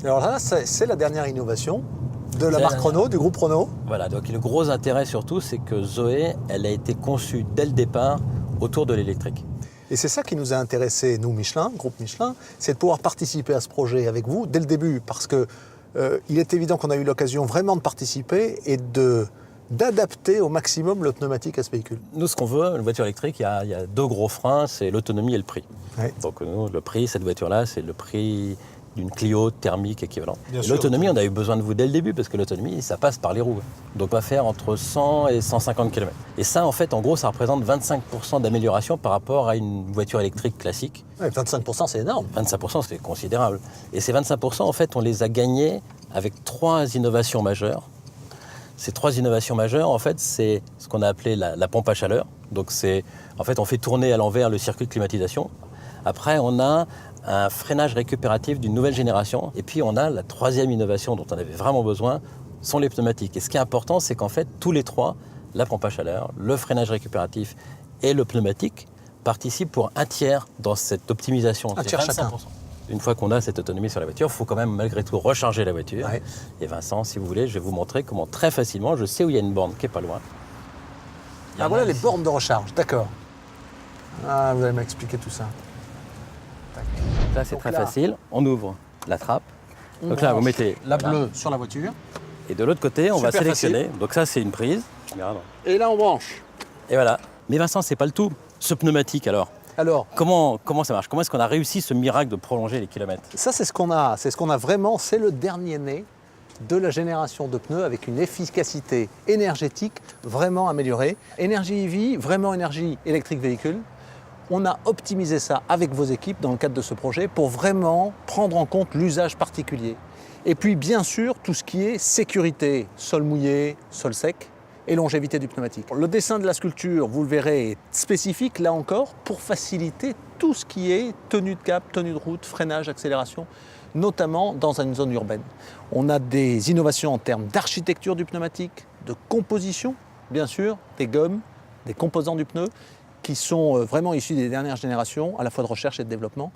Alors là, c'est la dernière innovation de la marque Renault, du groupe Renault. Voilà, donc le gros intérêt surtout, c'est que Zoé, elle a été conçue dès le départ autour de l'électrique. Et c'est ça qui nous a intéressés, nous, Michelin, groupe Michelin, c'est de pouvoir participer à ce projet avec vous dès le début, parce que il est évident qu'on a eu l'occasion vraiment de participer et d'adapter au maximum le pneumatique à ce véhicule. Nous, ce qu'on veut, une voiture électrique, il y a deux gros freins, c'est l'autonomie et le prix. Ouais. Donc nous, le prix, cette voiture-là, c'est le prix d'une Clio thermique équivalente. Bien sûr. L'autonomie, on a eu besoin de vous dès le début, parce que l'autonomie, ça passe par les roues. Donc on va faire entre 100 et 150 km. Et ça, en fait, en gros, ça représente 25% d'amélioration par rapport à une voiture électrique classique. Ouais, 25%, c'est énorme. 25%, c'est considérable. Et ces 25%, en fait, on les a gagnés avec 3 innovations majeures. Ces 3 innovations majeures, en fait, c'est ce qu'on a appelé la pompe à chaleur. Donc en fait, on fait tourner à l'envers le circuit de climatisation. Après, on a un freinage récupératif d'une nouvelle génération. Et puis, on a la 3e innovation dont on avait vraiment besoin, sont les pneumatiques. Et ce qui est important, c'est qu'en fait, tous les 3, la pompe à chaleur, le freinage récupératif et le pneumatique, participent pour un tiers dans cette optimisation. Un tiers chacun. Une fois qu'on a cette autonomie sur la voiture, il faut quand même malgré tout recharger la voiture. Ouais. Et Vincent, si vous voulez, je vais vous montrer comment très facilement, je sais où il y a une borne qui n'est pas loin. Ah voilà les bornes de recharge, d'accord. Ah, vous allez m'expliquer tout ça. Tac. Ça, c'est Donc très là, facile. On ouvre la trappe. on Donc là, vous branche mettez la voilà. bleue sur la voiture. Et de l'autre côté, on va Super sélectionner. Donc ça, c'est une prise. Regarde. Et là, on branche. Et voilà. Mais Vincent, c'est pas le tout. Ce pneumatique, alors, Alors, comment ça marche? Comment est-ce qu'on a réussi ce miracle de prolonger les kilomètres? ça, c'est ce qu'on a vraiment, c'est le dernier né de la génération de pneus avec une efficacité énergétique vraiment améliorée. Énergie EV, vraiment énergie électrique véhicule. On a optimisé ça avec vos équipes dans le cadre de ce projet pour vraiment prendre en compte l'usage particulier. Et puis, bien sûr, tout ce qui est sécurité, sol mouillé, sol sec, et longévité du pneumatique. Le dessin de la sculpture, vous le verrez, est spécifique, là encore, pour faciliter tout ce qui est tenue de cap, tenue de route, freinage, accélération, notamment dans une zone urbaine. On a des innovations en termes d'architecture du pneumatique, de composition, bien sûr, des gommes, des composants du pneu, qui sont vraiment issus des dernières générations, à la fois de recherche et de développement.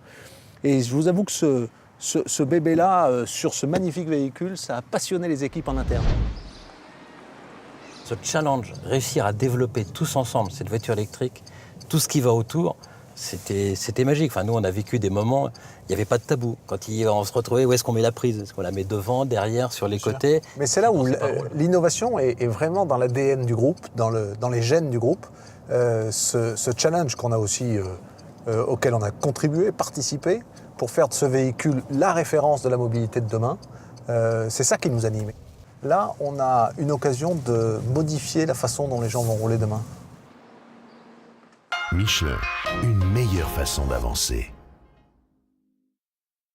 Et je vous avoue que ce bébé-là, sur ce magnifique véhicule, ça a passionné les équipes en interne. Ce challenge, réussir à développer tous ensemble cette voiture électrique, tout ce qui va autour, c'était magique. Enfin, nous, on a vécu des moments, il n'y avait pas de tabou. Quand on se retrouvait, où est-ce qu'on met la prise? Est-ce qu'on la met devant, derrière, sur les côtés? Mais c'est là où l'innovation est vraiment dans l'ADN du groupe, dans les gènes du groupe. Ce challenge qu'on a aussi, auquel on a contribué, participé, pour faire de ce véhicule la référence de la mobilité de demain, c'est ça qui nous anime. Là, on a une occasion de modifier la façon dont les gens vont rouler demain. Michelin, une meilleure façon d'avancer.